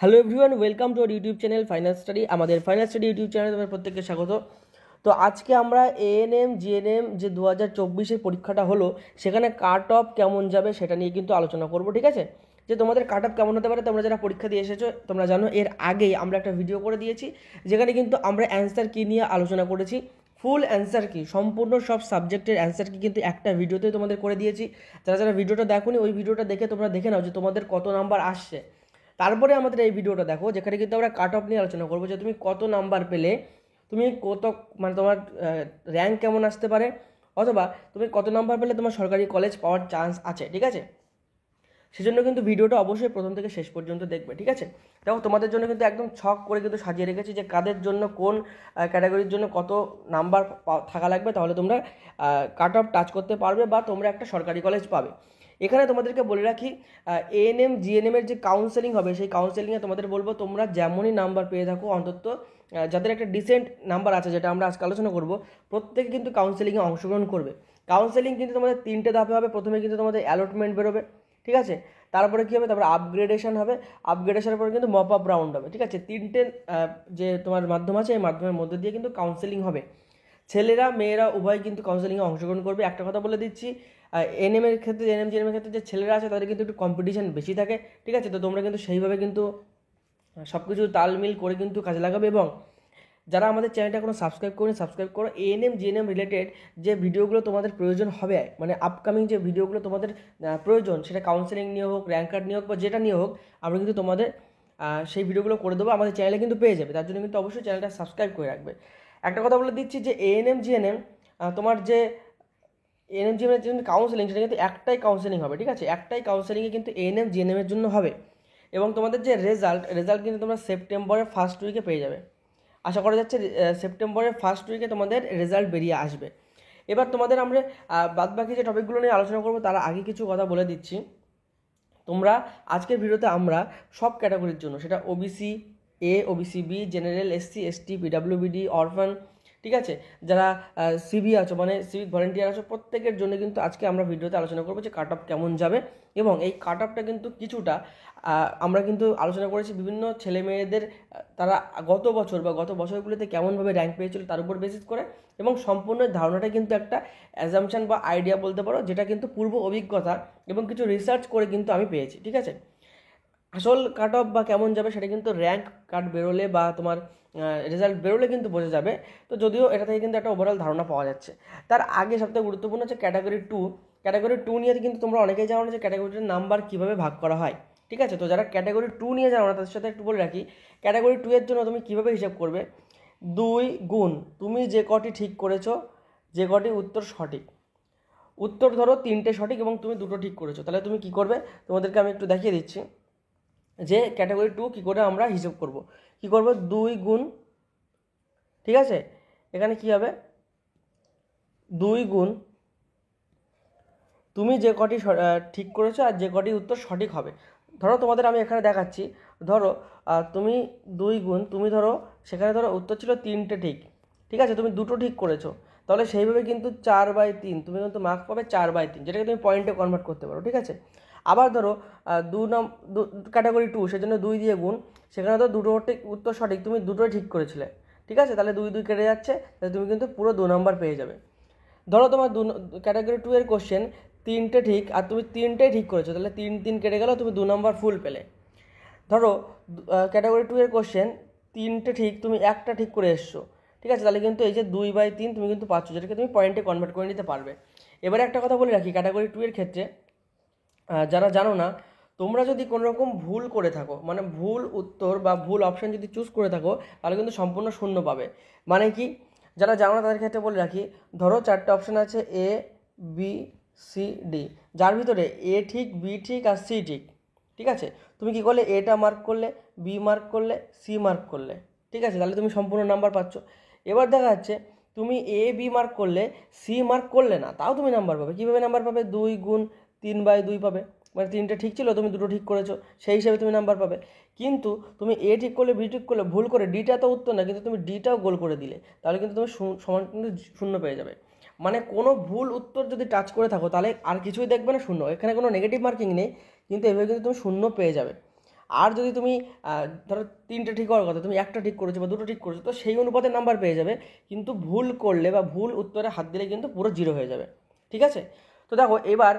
Hello everyone, welcome to our YouTube channel final study. আমাদের final study YouTube চ্যানেলে তোমাদের প্রত্যেককে স্বাগত। তো আজকে আমরা এএনএম জিএনএম যে 2024-এর পরীক্ষাটা হলো সেখানে কাট অফ কেমন যাবে সেটা নিয়ে কিন্তু আলোচনা করব। ঠিক আছে, যে তোমাদের কাট অফ কেমন হতে পারে তোমরা যারা পরীক্ষা দিয়ে এসেছো তোমরা জানো। এর আগেই আমরা একটা ভিডিও করে দিয়েছি যেখানে কিন্তু আমরা অ্যান্সার কি নিয়ে আলোচনা করেছি। ফুল অ্যান্সার কি, সম্পূর্ণ সব সাবজেক্টের অ্যান্সার কি কিন্তু একটা ভিডিওতেই তোমাদের করে দিয়েছি। যারা যারা ভিডিওটা দেখোনি ওই ভিডিওটা দেখে তোমরা দেখে নাও যে তোমাদের কত নাম্বার আসছে। তারপরে আমাদের এই ভিডিওটা দেখো যেখানে কিন্তু আমরা কাট অফ নিয়ে আলোচনা করবো যে তুমি কত নাম্বার পেলে তুমি কত মানে তোমার র্যাঙ্ক কেমন আসতে পারে, অথবা তুমি কত নাম্বার পেলে তোমার সরকারি কলেজ পাওয়ার চান্স আছে। ঠিক আছে, সেজন্য কিন্তু ভিডিওটা অবশ্যই প্রথম থেকে শেষ পর্যন্ত দেখবে। ঠিক আছে, দেখো তোমাদের জন্য কিন্তু একদম ছক করে কিন্তু সাজিয়ে রেখেছি যে কাদের জন্য কোন ক্যাটাগরির জন্য কত নাম্বার থাকা লাগবে, তাহলে তোমরা কাট অফ টাচ করতে পারবে বা তোমরা একটা সরকারি কলেজ পাবে। এখানে তোমাদেরকে বলে রাখি, এএনএম জিএনএমের যে কাউন্সেলিং হবে সেই কাউন্সেলিংয়ে তোমাদের বলবো তোমরা যেমনই নাম্বার পেয়ে থাকো, অন্তত যাদের একটা ডিসেন্ট নাম্বার আছে যেটা আমরা আজকে আলোচনা করব, প্রত্যেকে কিন্তু কাউন্সেলিংয়ে অংশগ্রহণ করবে। কাউন্সেলিং কিন্তু তোমাদের 3টে ধাপে হবে। প্রথমে কিন্তু তোমাদের অ্যালটমেন্ট বেরোবে, ঠিক আছে, তারপরে কী হবে, তারপরে আপগ্রেডেশন হবে, আপগ্রেডেশনের পরে কিন্তু মপ আপ রাউন্ড হবে। ঠিক আছে, 3টে যে তোমার মাধ্যম আছে এই মাধ্যমের মধ্যে দিয়ে কিন্তু কাউন্সেলিং হবে। ছেলেরা মেয়েরা উভয় কিন্তু কাউন্সেলিংয়ে অংশগ্রহণ করবে। একটা কথা বলে দিচ্ছি, এনএমের ক্ষেত্রে এনএম জিএনএমের ক্ষেত্রে যে ছেলেরা আছে তাদের কিন্তু একটু কম্পিটিশন বেশি থাকে। ঠিক আছে, তো তোমরা কিন্তু সেইভাবে কিন্তু সব কিছু তালমিল করে কিন্তু কাজে লাগাবে। এবং যারা আমাদের চ্যানেলটা এখনো সাবস্ক্রাইব করুন, সাবস্ক্রাইব করো। এএনএম জিএনএম রিলেটেড যে ভিডিওগুলো তোমাদের প্রয়োজন হবে, মানে আপকামিং যে ভিডিওগুলো তোমাদের প্রয়োজন, সেটা কাউন্সেলিং নিয়ে হোক, র্যাঙ্ক কার্ড নিয়ে হোক বা যেটা নিয়ে হোক, আমরা কিন্তু তোমাদের সেই ভিডিওগুলো করে দেবো, আমাদের চ্যানেলে কিন্তু পেয়ে যাবে। তার জন্য কিন্তু অবশ্যই চ্যানেলটা সাবস্ক্রাইব করে রাখবে। একটা কথা বলে দিচ্ছি যে এএনএম জিএনএম তোমার যে এএনএম জিএনএমের জন্য কাউন্সেলিং সেটা কিন্তু একটাই কাউন্সেলিং হবে। ঠিক আছে, একটাই কাউন্সেলিংয়ে কিন্তু এএনএম জিএনএমের জন্য হবে। এবং তোমাদের যে রেজাল্ট কিন্তু তোমরা সেপ্টেম্বরের ফার্স্ট উইকে পেয়ে যাবে। আশা করা যাচ্ছে সেপ্টেম্বরের ফার্স্ট উইকে তোমাদের রেজাল্ট বেরিয়ে আসবে। এবার তোমাদের আমরা বাদবাকি যে টপিকগুলো নিয়ে আলোচনা করবো তার আগে কিছু কথা বলে দিচ্ছি। তোমরা আজকের ভিডিওতে আমরা সব ক্যাটাগরির জন্য, সেটা OBC A, OBC B, general, SC ST, PWBD, orphan, ঠিক আছে, যারা সিভি আছো মানে সিভিক ভলেন্টিয়ার আছো, প্রত্যেকের জন্য কিন্তু আজকে আমরা ভিডিওতে আলোচনা করবো যে কাট অফ কেমন যাবে। এবং এই কাট অফটা কিন্তু কিছুটা আমরা কিন্তু আলোচনা করেছি বিভিন্ন ছেলে মেয়েদের তারা গত বছর বা গত বছরগুলিতে কেমনভাবে র্যাঙ্ক পেয়েছিল তার উপর বেসিস করে। এবং সম্পূর্ণ ধারণাটা কিন্তু একটা অ্যাজাম্পশন বা আইডিয়া বলতে পারো, যেটা কিন্তু পূর্ব অভিজ্ঞতা এবং কিছু রিসার্চ করে কিন্তু আমি পেয়েছি। ঠিক আছে, আসল কাট অফ বা কেমন যাবে সেটা কিন্তু র্যাঙ্ক কার্ড বেরোলে বা তোমার রেজাল্ট বেরোলে কিন্তু বোঝা যাবে। তো যদিও এটা থেকে কিন্তু একটা ওভারঅল ধারণা পাওয়া যাচ্ছে। তার আগে সবথেকে গুরুত্বপূর্ণ হচ্ছে ক্যাটাগরি টু নিয়ে কিন্তু তোমরা অনেকেই জানো না যে ক্যাটাগরির নাম্বার কীভাবে ভাগ করা হয়। ঠিক আছে, তো যারা ক্যাটাগরি টু নিয়ে জানো না তাদের সাথে একটু বলে রাখি, ক্যাটাগরি টু এর জন্য তুমি কীভাবে হিসাব করবে, 2 গুণ তুমি যে কটি ঠিক করেছো, যে কটি উত্তর সঠিক, উত্তর ধরো 3টে সঠিক এবং তুমি 2টো ঠিক করেছো, তাহলে তুমি কী করবে তোমাদেরকে আমি একটু দেখিয়ে দিচ্ছি যে ক্যাটাগরি টু কী করে আমরা হিসেব করব। কী করব, 2 গুণ, ঠিক আছে, এখানে কী হবে, 2 গুণ তুমি যে কটি ঠিক করেছো আর যে কটি উত্তর সঠিক হবে। ধরো তোমাদের আমি এখানে দেখাচ্ছি, ধরো তুমি 2 গুণ, তুমি ধরো সেখানে ধরো উত্তর ছিল 3টে ঠিক, ঠিক আছে, তুমি 2টো ঠিক করেছো, তাহলে সেইভাবে কিন্তু 4/3 তুমি কিন্তু মার্ক পাবে 4/3, যেটাকে তুমি পয়েন্টে কনভার্ট করতে পারো। ঠিক আছে, আবার ধরো ক্যাটাগরি টু, সেজন্য 2 দিয়ে গুণ, সেখানে তো 2টো উত্তর সঠিক, তুমি 2টোই ঠিক করেছিলে, ঠিক আছে, তাহলে 2 কেটে যাচ্ছে, তাহলে তুমি কিন্তু পুরো 2 নম্বর পেয়ে যাবে। ধরো তোমার ক্যাটাগরি টু এর কোশ্চেন 3টে ঠিক আর তুমি 3টেই ঠিক করেছো, তাহলে 3 কেটে গেল, তুমি 2 নম্বর ফুল পেলে। ধরো ক্যাটাগরি টু এর কোশ্চেন 3টে ঠিক, তুমি একটা ঠিক করে এসছো, ঠিক আছে, তাহলে কিন্তু এই যে 2/3 তুমি কিন্তু পাচ্ছ, যেটাকে তুমি পয়েন্টে কনভার্ট করে নিতে পারবে। এবারে একটা কথা বলে রাখি, ক্যাটাগরি টু এর ক্ষেত্রে যারা জানো না, তোমরা যদি কোনো রকম ভুল করে থাকো, মানে ভুল উত্তর বা ভুল অপশান যদি চুজ করে থাকো, তাহলে কিন্তু সম্পূর্ণ শূন্য পাবে। মানে কি, যারা জানো না তাদের ক্ষেত্রে বলে রাখি, ধরো 4টে অপশান আছে এ, বি, সি, ডি, যার ভিতরে এ ঠিক, বি ঠিক আর সি ঠিক, ঠিক আছে, তুমি কি করলে, এটা মার্ক করলে, বি মার্ক করলে, সি মার্ক করলে, ঠিক আছে, তাহলে তুমি সম্পূর্ণ নাম্বার পাচ্ছ। এবার দেখা যাচ্ছে তুমি এ বি মার্ক করলে, সি মার্ক করলে না, তাও তুমি নাম্বার পাবে। কীভাবে নাম্বার পাবে, 2 গুণ 3/2 পাবে, মানে 3টে ঠিক ছিল, তুমি 2টো ঠিক করেছো, সেই হিসাবে তুমি নাম্বার পাবে। কিন্তু তুমি এ ঠিক করলে, বি ঠিক করলে, ভুল করে ডিটা তো উত্তর না, কিন্তু তুমি ডিটাও গোল করে দিলে, তাহলে কিন্তু তুমি সমান কিন্তু শূন্য পেয়ে যাবে। মানে কোনো ভুল উত্তর যদি টাচ করে থাকো তাহলে আর কিছুই দেখবে না, শূন্য, এখানে কোনো নেগেটিভ মার্কিং নেই, কিন্তু এভাবে কিন্তু তুমি শূন্য পেয়ে যাবে। আর যদি তুমি ধরো 3টে ঠিক হওয়ার কথা, তুমি একটা ঠিক করেছো বা 2টো ঠিক করেছো, তো সেই অনুপাতে নাম্বার পেয়ে যাবে। কিন্তু ভুল করলে বা ভুল উত্তরে হাত দিলে কিন্তু পুরো 0 হয়ে যাবে, ঠিক আছে? তো দেখো এবার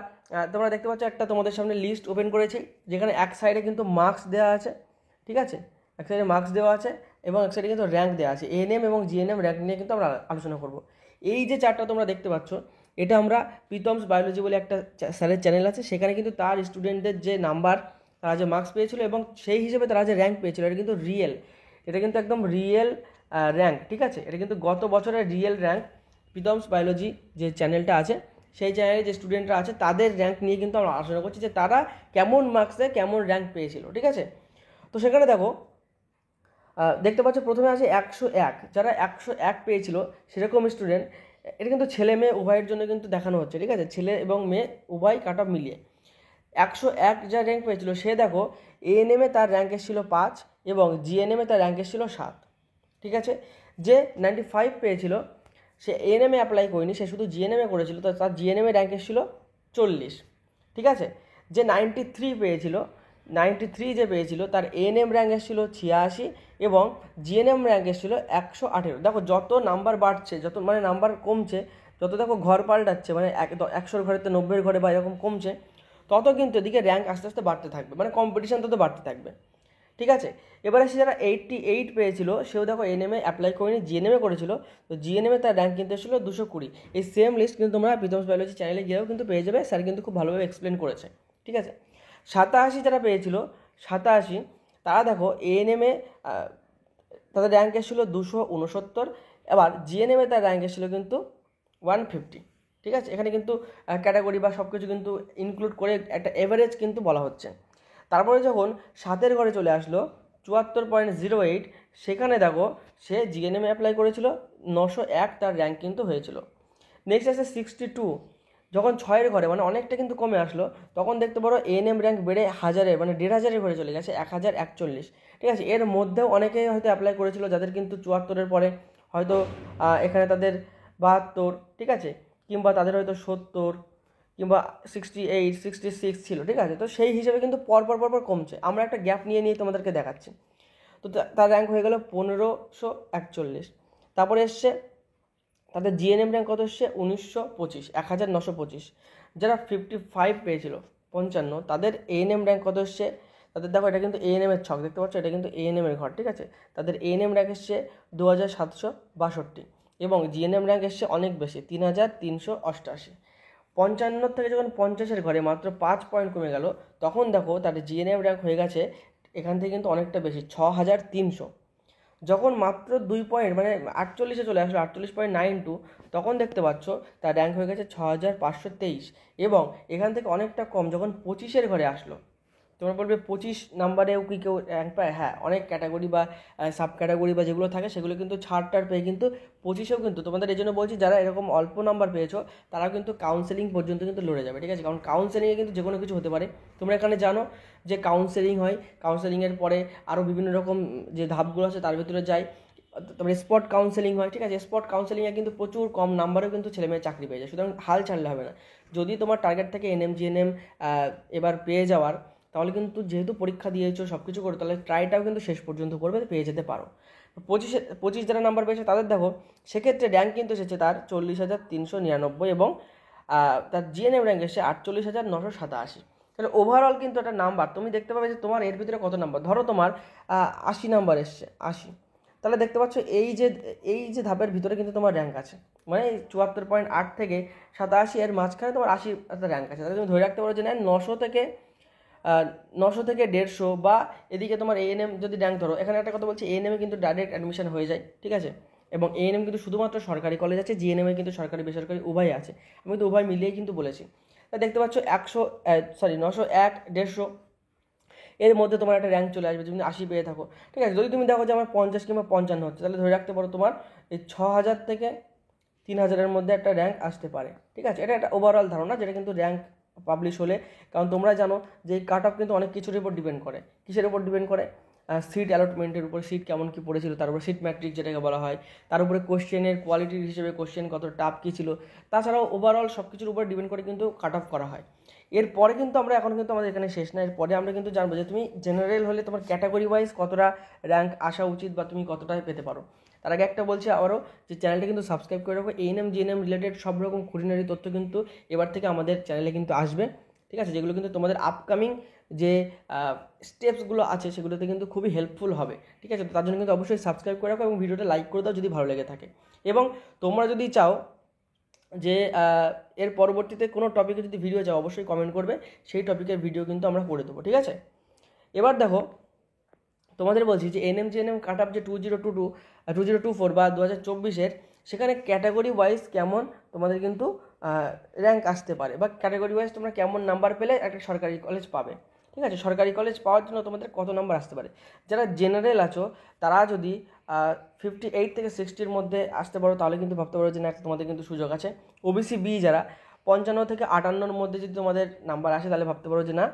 তোমরা দেখতে পাচ্ছ একটা তোমাদের সামনে লিস্ট ওপেন করেছি, যেখানে এক সাইডে কিন্তু মার্কস দেওয়া আছে, ঠিক আছে? এক সাইডে মার্কস দেওয়া আছে এবং এক সাইডে কিন্তু র্যাঙ্ক দেওয়া আছে। এএনএম এবং জিএনএম র্যাঙ্ক নিয়ে কিন্তু আমরা আলোচনা করব। এই যে চার্টটা তোমরা দেখতে পাচ্ছ, এটা আমরা প্রীতমস বায়োলজি বলে একটা স্যারের চ্যানেল আছে, সেখানে কিন্তু তার স্টুডেন্টদের যে নাম্বার, তারা যে মার্কস পেয়েছিল এবং সেই হিসেবে তারা যে র্যাঙ্ক পেয়েছিল, এটা কিন্তু রিয়েল, এটা কিন্তু একদম রিয়েল র্যাঙ্ক, ঠিক আছে? এটা কিন্তু গত বছরের রিয়েল র্যাঙ্ক। প্রীতমস বায়োলজি যে চ্যানেলটা আছে, সেই চ্যানেলে যে স্টুডেন্টরা আছে তাদের র্যাঙ্ক নিয়ে কিন্তু আমরা আলোচনা করছি, যে তারা কেমন মার্কসে কেমন র্যাঙ্ক পেয়েছিল, ঠিক আছে? তো সেখানে দেখো দেখতে পাচ্ছ প্রথমে আছে 101, যারা 101 পেয়েছিল সেরকম স্টুডেন্ট। এটা কিন্তু ছেলে মেয়ে উভয়ের জন্য কিন্তু দেখানো হচ্ছে, ঠিক আছে? ছেলে এবং মেয়ে উভয় কাট অফ মিলিয়ে 101 যা র্যাঙ্ক পেয়েছিল, সে দেখো এএনএমে তার র্যাঙ্ক এসেছিল 5 এবং জিএনএমে তার র্যাঙ্ক এসেছিল 7, ঠিক আছে? যে 95 পেয়েছিল সে এএনএমে অ্যাপ্লাই করেনি, সে শুধু জিএনএমে করেছিল, তো তার জিএনএমে র্যাঙ্ক এসেছিল 40, ঠিক আছে? যে 93 পেয়েছিল, 93 যে পেয়েছিল তার এএনএম র্যাঙ্ক এসেছিল 86 এবং জিএনএম র্যাঙ্ক এসেছিল 118। দেখো যত নাম্বার বাড়ছে, যত মানে নাম্বার কমছে, যত দেখো ঘর পাল্টাচ্ছে, মানে 100 ঘরেতে 90 ঘরে বা এরকম কমছে, তত কিন্তু এদিকে র্যাঙ্ক আস্তে আস্তে বাড়তে থাকবে, মানে কম্পিটিশান তত বাড়তে থাকবে, ঠিক আছে? এবারে সে যারা 88 পেয়েছিল, সেও দেখো এএনএমে অ্যাপ্লাই করেনি, জিএনএমে করেছিল, তো জিএনএমে তার র্যাঙ্ক কিন্তু এসেছিল 220। এই সেম লিস্ট কিন্তু তোমরা প্রীতমস বায়োলজি চ্যানেলে গিয়েও কিন্তু পেয়ে যাবে, স্যার কিন্তু খুব ভালোভাবে এক্সপ্লেন করেছে, ঠিক আছে? 87 যারা পেয়েছিল, 87 তারা দেখো এএনএমে তাদের র্যাঙ্ক এসেছিলো 269, এবার জিএনএমে তার র্যাঙ্ক এসেছিলো কিন্তু 150, ঠিক আছে? এখানে কিন্তু ক্যাটাগরি বা সব কিছু কিন্তু ইনক্লুড করে একটা এভারেজ কিন্তু বলা হচ্ছে। তারপরে যখন 7-এর ঘরে চলে আসলো 74.08, সেখানে দেখো সে জিএনএমে অ্যাপ্লাই করেছিল, 901 তার র্যাঙ্ক কিন্তু হয়েছিল। নেক্সট আসে 62, যখন 6-এর ঘরে মানে অনেকটা কিন্তু কমে আসলো, তখন দেখতে পারো এএনএম র্যাঙ্ক বেড়ে 1000-এ মানে 1500-এর ঘরে চলে গেছে 1041, ঠিক আছে? এর মধ্যেও অনেকেই হয়তো অ্যাপ্লাই করেছিল যাদের কিন্তু 74-এর পরে হয়তো এখানে তাদের 72, ঠিক আছে? কিংবা তাদের হয়তো 70 কিংবা 68, 66 ছিল, ঠিক আছে? তো সেই হিসেবে কিন্তু পরপর কমছে। আমরা একটা গ্যাপ নিয়ে তোমাদেরকে দেখাচ্ছি। তো তার র্যাঙ্ক হয়ে গেল 1541। তারপরে এসছে তাদের জিএনএম র্যাঙ্ক কত এসছে 1925, যারা 55 পেয়েছিল 55, তাদের এএনএম র্যাঙ্ক কত এসছে, তাদের দেখো এটা কিন্তু এএনএম এর ছক দেখতে পাচ্ছ, এটা কিন্তু এএনএম এর ঘর, ঠিক আছে? তাদের এএনএম র্যাঙ্ক এসছে 2762 এবং জিএনএম র্যাঙ্ক এসছে অনেক বেশি 3388। 55 থেকে যখন 50-এর ঘরে মাত্র 5 পয়েন্ট কমে গেল, তখন দেখো তাদের জিএনএম র্যাঙ্ক হয়ে গেছে এখান থেকে কিন্তু অনেকটা বেশি 6300। যখন মাত্র 2 পয়েন্ট মানে 48-এ চলে আসলো 48.92, তখন দেখতে পাচ্ছ তার র্যাঙ্ক হয়ে গেছে 6523 এবং এখান থেকে অনেকটা কম যখন 25-এর ঘরে আসলো। তোমরা বলবে 25 নাম্বারেও কি কেউ র্যাঙ্ক পায়? হ্যাঁ, অনেক ক্যাটাগরি বা সাব ক্যাটাগরি বা যেগুলো থাকে সেগুলো কিন্তু ছাড়টার পেয়ে কিন্তু 25-এও কিন্তু তোমাদের এই জন্য বলছি, যারা এরকম অল্প নাম্বার পেয়েছো তারা কিন্তু কাউন্সেলিং পর্যন্ত কিন্তু লড়ে যাবে, ঠিক আছে? কারণ কাউন্সেলিংয়ে কিন্তু যে কোনো কিছু হতে পারে। তোমরা এখানে জানো যে কাউন্সেলিং হয়, কাউন্সেলিংয়ের পরে আরও বিভিন্ন রকম যে ধাপগুলো আছে তার ভিতরে যায়, তারপরে স্পট কাউন্সেলিং হয়, ঠিক আছে? স্পট কাউন্সেলিংয়ে কিন্তু প্রচুর কম নাম্বারেও কিন্তু ছেলেমেয়ে চাকরি পেয়ে যায়। সুতরাং হাল ছাড়লে হবে না। যদি তোমার টার্গেট থাকে এনএম জিএনএম এবার পেয়ে যাওয়ার, তাহলে কিন্তু যেহেতু পরীক্ষা দিয়েছো সব কিছু করে, তাহলে ট্রাইটাও কিন্তু শেষ পর্যন্ত করবে, পেয়ে যেতে পারো। 25 যারা নাম্বার পেয়েছে তাদের দেখো সেক্ষেত্রে র্যাঙ্ক কিন্তু এসেছে তার 40,399 এবং তার জিএনএম র্যাঙ্ক এসেছে 48,987। তাহলে ওভারঅল কিন্তু একটা নাম্বার তুমি দেখতে পাবে যে তোমার এর ভিতরে কত নাম্বার। ধরো তোমার 80 নাম্বার এসছে 80, তাহলে দেখতে পাচ্ছ এই যে ধাপের ভিতরে কিন্তু তোমার র্যাঙ্ক আছে, মানে 74.8 থেকে 87 এর মাঝখানে তোমার 80 একটা র্যাঙ্ক আছে। তাহলে তুমি ধরে রাখতে পারো যে না 900 থেকে 150 বা এদিকে তোমার এএনএম যদি র্যাঙ্ক ধরো, এখানে একটা কথা বলছি, এএনএমে কিন্তু ডাইরেক্ট অ্যাডমিশন হয়ে যায়, ঠিক আছে? এবং এএনএম কিন্তু শুধুমাত্র সরকারি কলেজ আছে, জিএনএমে কিন্তু সরকারি বেসরকারি উভয় আছে, আমি তো উভয় মিলিয়েই কিন্তু বলেছি। তাই দেখতে পাচ্ছ 901, 150 এর মধ্যে তোমার একটা র্যাঙ্ক চলে আসবে যদি 80 পেয়ে থাকো, ঠিক আছে? যদি তুমি দেখো যে আমার 50 কিংবা 55 হচ্ছে, তাহলে ধরে রাখতে পারো তোমার এই 6000 থেকে 3000-এর মধ্যে একটা র্যাঙ্ক আসতে পারে, ঠিক আছে? এটা একটা ওভারঅল ধারণা, যেটা কিন্তু র্যাঙ্ক পাবলিশ হলে, কারণ তোমরা জানো যে এই কাট অফ কিন্তু অনেক কিছুর উপর ডিপেন্ড করে। কিসের উপর ডিপেন্ড করে? সিট অ্যালটমেন্টের উপর, সিট কেমন কী পড়েছিল, তার উপর সিট ম্যাট্রিক যেটাকে বলা হয়, তার উপরে কোশ্চেনের কোয়ালিটির হিসেবে কোশ্চেন কত টাফ কী ছিল, তাছাড়াও ওভারঅল সব কিছুর উপর ডিপেন্ড করে কিন্তু কাট অফ করা হয়। এরপরে কিন্তু আমরা এখন কিন্তু আমাদের এখানে শেষ না, এরপরে আমরা কিন্তু জানবো যে তুমি জেনারেল হলে তোমার ক্যাটাগরি ওয়াইজ কতটা র্যাঙ্ক আসা উচিত বা তুমি কতটা পেতে পারো। তার আগে একটা বলছি আবারও যে চ্যানেলটা কিন্তু সাবস্ক্রাইব করে রাখো। এএনএম জিএনএম রিলেটেড সব রকম খুঁটিনাটি তথ্য কিন্তু এবার থেকে আমাদের চ্যানেলে কিন্তু আসবে, ঠিক আছে, যেগুলো কিন্তু তোমাদের আপকামিং যে স্টেপসগুলো আছে সেগুলোতে কিন্তু খুবই হেল্পফুল হবে, ঠিক আছে। তো তার জন্য কিন্তু অবশ্যই সাবস্ক্রাইব করে রাখো এবং ভিডিওটা লাইক করে দাও যদি ভালো লেগে থাকে। এবং তোমরা যদি চাও যে এর পরবর্তীতে কোনো টপিকে যদি ভিডিও চাও অবশ্যই কমেন্ট করবে, সেই টপিকের ভিডিও কিন্তু আমরা করে দেবো, ঠিক আছে। এবার দেখো তোমাদের বলছি যে এনএম কাট আপ যে 2024 বা 2024 সেখানে ক্যাটাগরি ওয়াইজ কেমন তোমাদের কিন্তু র্যাঙ্ক আসতে পারে বা ক্যাটাগরি ওয়াইজ তোমরা কেমন নাম্বার পেলে একটা সরকারি কলেজ পাবে, ঠিক আছে। সরকারি কলেজ পাওয়ার জন্য তোমাদের কত নাম্বার আসতে পারে। যারা জেনারেল আছো তারা যদি 58 থেকে 60-র মধ্যে আসতে পারো তাহলে কিন্তু ভাবতে পারো যে না তোমাদের কিন্তু সুযোগ আছে। ওবিসি বি যারা 55 থেকে 58-র মধ্যে যদি তোমাদের নাম্বার আসে তাহলে ভাবতে পারো যে না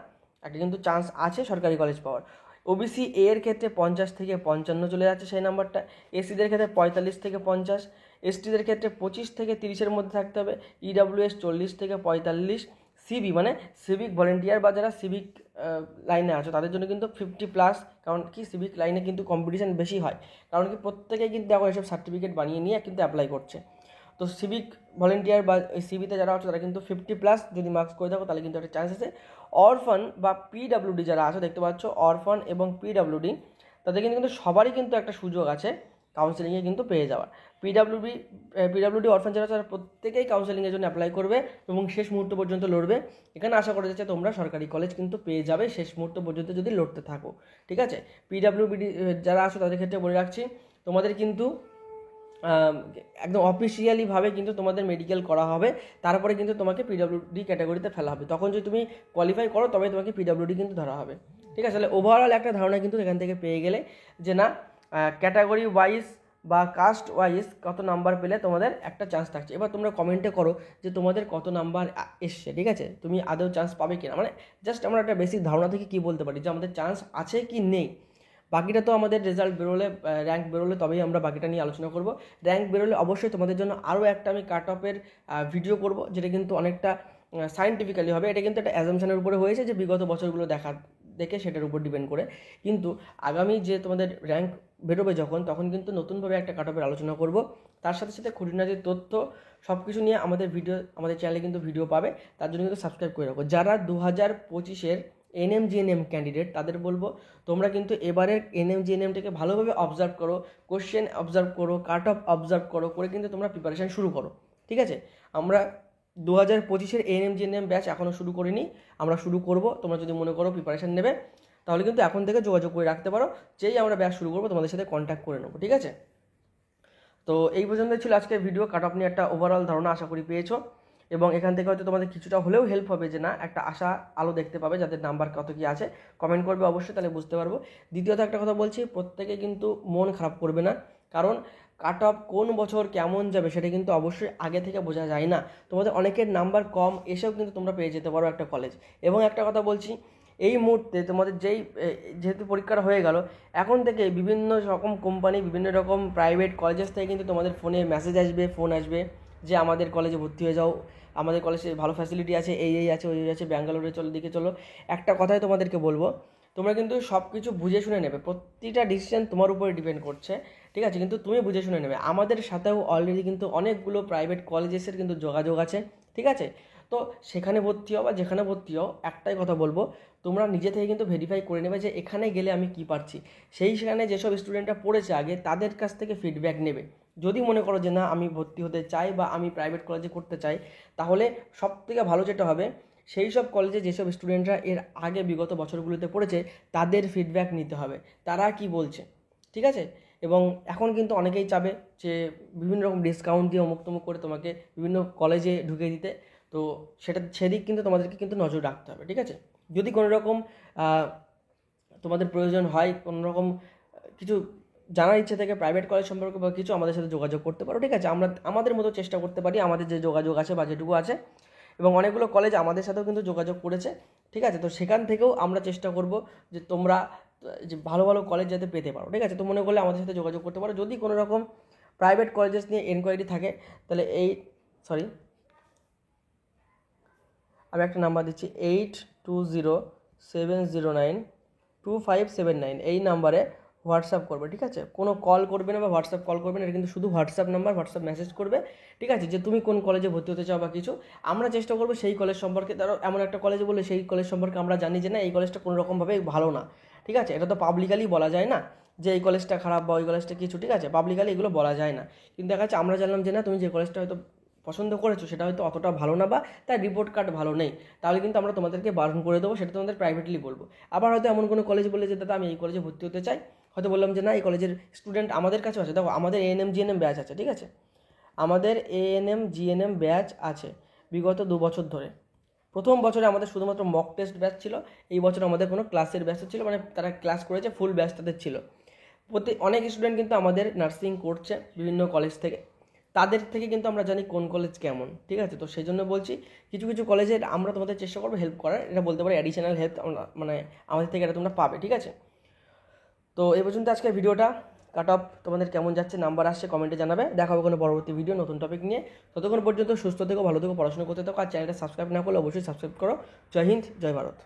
একটা কিন্তু চান্স আছে সরকারি কলেজ পাওয়ার। ওবিসি এ এর ক্ষেত্রে 50 থেকে 55 চলে যাচ্ছে সেই নাম্বারটা, এসসিদের ক্ষেত্রে 45 থেকে 50, এসটিদের ক্ষেত্রে 25 থেকে 30-এর মধ্যে থাকতে হবে, ইডাব্লিউএস 40 থেকে 45, সিবি মানে সিভিক ভলেন্টিয়ার বা যারা সিভিক লাইনে আছো তাদের জন্য কিন্তু 50+, কারণ কি সিভিক লাইনে কিন্তু কম্পিটিশান বেশি হয়, কারণ কি প্রত্যেকেই কিন্তু দেখো এসব সার্টিফিকেট বানিয়ে নিয়ে কিন্তু অ্যাপ্লাই করছে। তো সিভিক ভলেন্টিয়ার বা সিবিতে যারা আছে তারা কিন্তু 50+ যদি মার্কস করে থাকো তাহলে কিন্তু একটা চান্স আছে। অরফান বা পিডাব্লিউডি যারা আছে দেখতে পাচ্ছ অরফান এবং পিডাব্লিউডি তাদের কিন্তু সবারই কিন্তু একটা সুযোগ আছে কাউন্সেলিংয়ে কিন্তু পেয়ে যাওয়ার। পিডাব্লিউডি অরফান যারা তারা প্রত্যেকেই কাউন্সেলিংয়ের জন্য অ্যাপ্লাই করবে এবং শেষ মুহূর্ত পর্যন্ত লড়বে। এখানে আশা করা যাচ্ছে তোমরা সরকারি কলেজ কিন্তু পেয়ে যাবে শেষ মুহূর্ত পর্যন্ত যদি লড়তে থাকো, ঠিক আছে। পিডাব্লিউডি যারা আছো তাদের ক্ষেত্রে বলে রাখছি তোমাদের কিন্তু একদম অফিসিয়ালিভাবে কিন্তু তোমাদের মেডিকেল করা হবে, তারপরে কিন্তু তোমাকে পিডাব্লিউডি ক্যাটাগরিতে ফেলা হবে। তখন যদি তুমি কোয়ালিফাই করো তবে তোমাকে পিডাব্লিউডি কিন্তু ধরা হবে, ঠিক আছে। তাহলে ওভারঅল একটা ধারণা কিন্তু এখান থেকে পেয়ে গেলে যে না ক্যাটাগরি ওয়াইজ বা কাস্ট ওয়াইজ কত নাম্বার পেলে তোমাদের একটা চান্স থাকছে। এবার তোমরা কমেন্টে করো যে তোমাদের কত নাম্বার এসছে, ঠিক আছে, তুমি আদৌ চান্স পাবে কিনা, মানে জাস্ট আমরা একটা বেসিক ধারণা থেকে কী বলতে পারি যে আমাদের চান্স আছে কি নেই। বাকিটা তো আমাদের রেজাল্ট বেরোলে র্যাঙ্ক বেরোলে তবেই আমরা বাকিটা নিয়ে আলোচনা করব। র্যাঙ্ক বেরোলে অবশ্যই তোমাদের জন্য আরও একটা আমি কাট অফের ভিডিও করব, যেটা কিন্তু অনেকটা সায়েন্টিফিক্যালি হবে। এটা কিন্তু একটা অ্যাজাম্পশনের উপরে হয়েছে যে বিগত বছরগুলো দেখে সেটার উপর ডিপেন্ড করে। কিন্তু আগামী যে তোমাদের র্যাঙ্ক বেরোবে যখন তখন কিন্তু নতুনভাবে একটা কাট অফের আলোচনা করব। তার সাথে সাথে খুঁটিনাটি তথ্য সব কিছু নিয়ে আমাদের চ্যানেলে কিন্তু ভিডিও পাবে। তার জন্য কিন্তু সাবস্ক্রাইব করে রাখো। যারা 2025-এর এনএম জিএনএম ক্যান্ডিডেট তাদের বলবো তোমরা কিন্তু এবারের এনএম জিএনএমটাকে ভালোভাবে অবজার্ভ করো, কোশ্চেন অবজার্ভ করো, কাট অফ অবজার্ভ করে কিন্তু তোমরা প্রিপারেশান শুরু করো, ঠিক আছে। আমরা 2025-এর এএনএম জিএনএম ব্যাচ এখনও শুরু করিনি, আমরা শুরু করব। তোমরা যদি মনে করো প্রিপারেশান নেবে তাহলে কিন্তু এখন থেকে যোগাযোগ করে রাখতে পারো, যেই আমরা ব্যাচ শুরু করবো তোমাদের সাথে কন্ট্যাক্ট করে নেবো, ঠিক আছে। তো এই পর্যন্তই ছিল আজকের ভিডিও। কাট অফ নিয়ে একটা ওভারঅল ধারণা আশা করি পেয়েছো এবং এখান থেকে হয়তো তোমাদের কিছুটা হলেও হেল্প হবে যে না একটা আশা আলো দেখতে পাবে যাদের নাম্বার কত কী আছে। কমেন্ট করবে অবশ্যই, তাহলে বুঝতে পারবো। দ্বিতীয়ত একটা কথা বলছি, প্রত্যেকে কিন্তু মন খারাপ করবে না, কারণ কাট অফ কোন বছর কেমন যাবে সেটা কিন্তু অবশ্যই আগে থেকে বোঝা যায় না। তোমাদের অনেকের নাম্বার কম এসেও কিন্তু তোমরা পেয়ে যেতে পারো একটা কলেজ। এবং একটা কথা বলছি, এই মুহূর্তে তোমাদের যেহেতু পরীক্ষাটা হয়ে গেল, এখন থেকে বিভিন্ন রকম কোম্পানি বিভিন্ন রকম প্রাইভেট কলেজেস থেকে কিন্তু তোমাদের ফোনে মেসেজ আসবে, ফোন আসবে যে আমাদের কলেজে ভর্তি হয়ে যাও, আমাদের কলেজে ভালো ফ্যাসিলিটি আছে, এই আছে ওই আছে, ব্যাঙ্গালোরে চলো, দিকে চলো। একটা কথাই তোমাদেরকে বলবো, তোমরা কিন্তু সব কিছু বুঝে শুনে নেবে, প্রতিটা ডিসিশন তোমার উপরে ডিপেন্ড করছে, ঠিক আছে, কিন্তু তুমি বুঝে শুনে নেবে। আমাদের সাথেও অলরেডি কিন্তু অনেকগুলো প্রাইভেট কলেজেসের কিন্তু যোগাযোগ আছে, ঠিক আছে। তো সেখানে ভর্তি হও বা যেখানে ভর্তি হও, একটাই কথা বলবো, তোমরা নিজে থেকে কিন্তু ভেরিফাই করে নেবে যে এখানে গেলে আমি কী পারছি। সেখানে যেসব স্টুডেন্টরা পড়েছে আগে তাদের কাছ থেকে ফিডব্যাক নেবে। যদি মনে করো যে না আমি ভর্তি হতে চাই বা আমি প্রাইভেট কলেজে করতে চাই, তাহলে সবথেকে ভালো যেটা হবে সেই সব কলেজে যেসব স্টুডেন্টরা এর আগে বিগত বছরগুলোতে পড়েছে তাদের ফিডব্যাক নিতে হবে, তারা কি বলছে, ঠিক আছে। এবং এখন কিন্তু অনেকেই চাবে যে বিভিন্ন রকম ডিসকাউন্ট দিয়ে অমুক তমুক করে তোমাকে বিভিন্ন কলেজে ঢুকিয়ে দিতে, তো সেদিক কিন্তু তোমাদেরকে কিন্তু নজর রাখতে হবে, ঠিক আছে। যদি কোনো রকম তোমাদের প্রয়োজন হয়, কোনো রকম কিছু জানার ইচ্ছে থেকে প্রাইভেট কলেজ সম্পর্কে বা কিছু, আমাদের সাথে যোগাযোগ করতে পারো, ঠিক আছে। আমরা আমাদের মতো চেষ্টা করতে পারি, আমাদের যে যোগাযোগ আছে বা যেটুকু আছে, এবং অনেকগুলো কলেজ আমাদের সাথেও কিন্তু যোগাযোগ করেছে, ঠিক আছে। তো সেখান থেকেও আমরা চেষ্টা করব যে তোমরা যে ভালো ভালো কলেজ যাতে পেতে পারো, ঠিক আছে। তো মনে করলে আমাদের সাথে যোগাযোগ করতে পারো। যদি কোনো রকম প্রাইভেট কলেজেস নিয়ে এনকোয়ারি থাকে তাহলে আমি একটা নাম্বার দিচ্ছি 8207092579, এই নাম্বারে হোয়াটসঅ্যাপ করবে, ঠিক আছে? কোনো কল করবে না বা হোয়াটসঅ্যাপ কল করবে না, এটা কিন্তু শুধু হোয়াটসঅ্যাপ নাম্বার, হোয়াটসঅ্যাপ মেসেজ করবে, ঠিক আছে? যে তুমি কোন কলেজে ভর্তি হতে চাও বা কিছু, আমরা চেষ্টা করবো সেই কলেজ সম্পর্কে, ধরো এমন একটা কলেজে বলে সেই কলেজ সম্পর্কে আমরা জানি যে না এই কলেজটা কোনো রকমভাবে ভালো না, ঠিক আছে? এটা তো পাবলিকালি বলা যায় না যে এই কলেজটা খারাপ বা ওই কলেজটা কিছু, ঠিক আছে? পাবলিকালি এগুলো বলা যায় না, কিন্তু দেখা যাচ্ছে আমরা জানলাম যে না তুমি যে কলেজটা হয়তো পছন্দ করেছো সেটা হয়তো অতটা ভালো না বা তার রিপোর্ট কার্ড ভালো নেই, তাহলে কিন্তু আমরা তোমাদেরকে বারণ করে দেবো, সেটা তোমাদের প্রাইভেটলি বলবো। আবার হয়তো এমন কোনো কলেজ বলে যে দাদা আমি এই কলেজে ভর্তি হতে চাই, হয়তো বললাম যে না এই কলেজের স্টুডেন্ট আমাদের কাছেও আছে, দেখো আমাদের এএনএম জিএনএম ব্যাচ আছে, ঠিক আছে? আমাদের এএনএম জিএনএম ব্যাচ আছে বিগত 2 বছর ধরে। প্রথম বছরে আমাদের শুধুমাত্র মক টেস্ট ব্যাচ ছিল, এই বছর আমাদের কোনো ক্লাসের ব্যাচ ছিল, মানে তারা ক্লাস করেছে ফুল ব্যাচ তাদের ছিল। অনেক স্টুডেন্ট কিন্তু আমাদের নার্সিং করছে বিভিন্ন কলেজ থেকে, তাদের থেকে কিন্তু আমরা জানি কোন কলেজ কেমন, ঠিক আছে? তো সেই জন্য বলছি কিছু কিছু কলেজে আমরা তোমাদের চেষ্টা করবো হেল্প করার, এটা বলতে পারি অ্যাডিশনাল হেল্প মানে আমাদের থেকে এটা তোমরা পাবে, ঠিক আছে? তো এই পর্যন্ত আজকে ভিডিওটা। কাট অফ তোমাদের কেমন যাচ্ছে, নাম্বার আসছে কমেন্টে জানাবে। দেখা হবে কোনো পরবর্তী ভিডিও নতুন টপিক নিয়ে। ততক্ষণ পর্যন্ত সুস্থ থেকো, ভালো থেকো, পড়াশোনা করতে থাকো, আর চ্যানেলটা সাবস্ক্রাইব না করলে অবশ্যই সাবস্ক্রাইব করো। জয় হিন্দ, জয় ভারত।